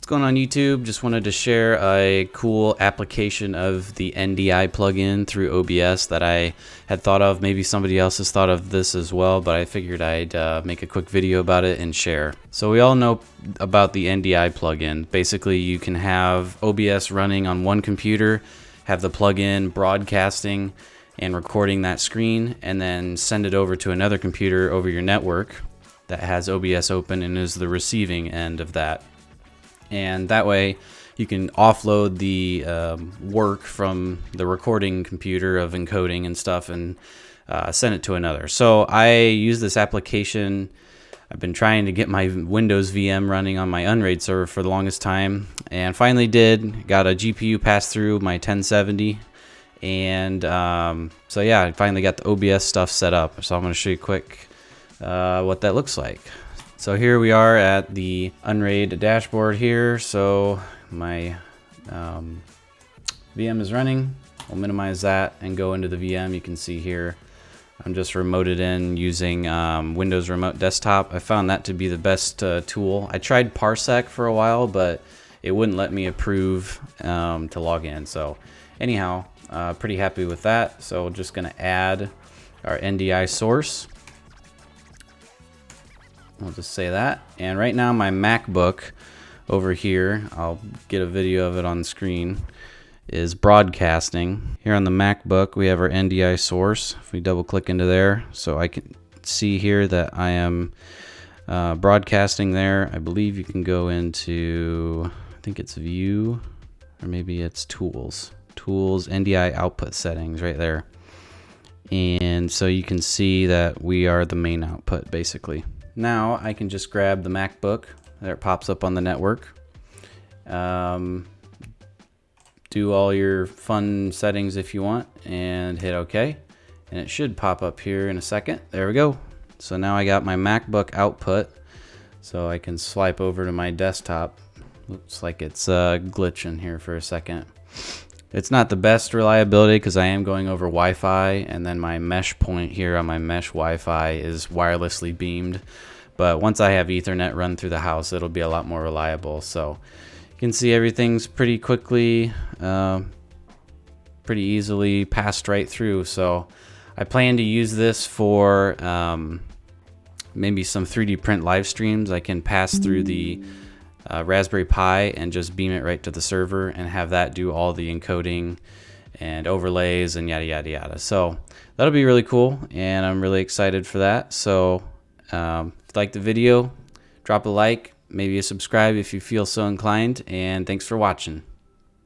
going on YouTube? Just wanted to share a cool application of the NDI plugin through OBS that I had thought of. Maybe somebody else has thought of this as well, but I figured I'd make a quick video about it and share. So we all know about the NDI plugin. Basically, you can have OBS running on one computer, have the plugin broadcasting and recording that screen, and then send it over to another computer over your network that has OBS open and is the receiving end of that. And that way you can offload the work from the recording computer of encoding and stuff and send it to another. So I use this application. I've been trying to get my Windows VM running on my UnRaid server for the longest time, and finally did. Got a GPU pass through my 1070, and so yeah, I finally got the OBS stuff set up. So I'm going to show you quick what that looks like. So here we are at the UnRaid dashboard here. So my VM is running. We'll minimize that and go into the VM. You can see here I'm just remoted in using Windows Remote Desktop. I found that to be the best tool. I tried Parsec for a while, but it wouldn't let me approve to log in. So anyhow, pretty happy with that. So we're just gonna add our NDI source. I'll just say that. And right now my MacBook over here, I'll get a video of it on the screen, is broadcasting. Here on the MacBook we have our NDI source. If we double click into there, so I can see here that I am broadcasting there. I believe you can go into, I think it's view, or maybe it's tools, NDI output settings right there. And so you can see that we are the main output basically. Now I can just grab the MacBook. There it pops up on the network. Do all your fun settings if you want and hit OK. And it should pop up here in a second. There we go. So now I got my MacBook output. So I can swipe over to my desktop. Looks like it's glitching here for a second. It's not the best reliability because I am going over Wi-Fi, and then my mesh point here on my mesh Wi-Fi is wirelessly beamed. But once I have Ethernet run through the house, it'll be a lot more reliable. So you can see everything's pretty quickly, pretty easily passed right through. So I plan to use this for maybe some 3D print live streams. I can pass through the Raspberry Pi and just beam it right to the server and have that do all the encoding and overlays and yada yada yada. So that'll be really cool, and I'm really excited for that. So if you like the video, drop a like, maybe a subscribe if you feel so inclined, and thanks for watching.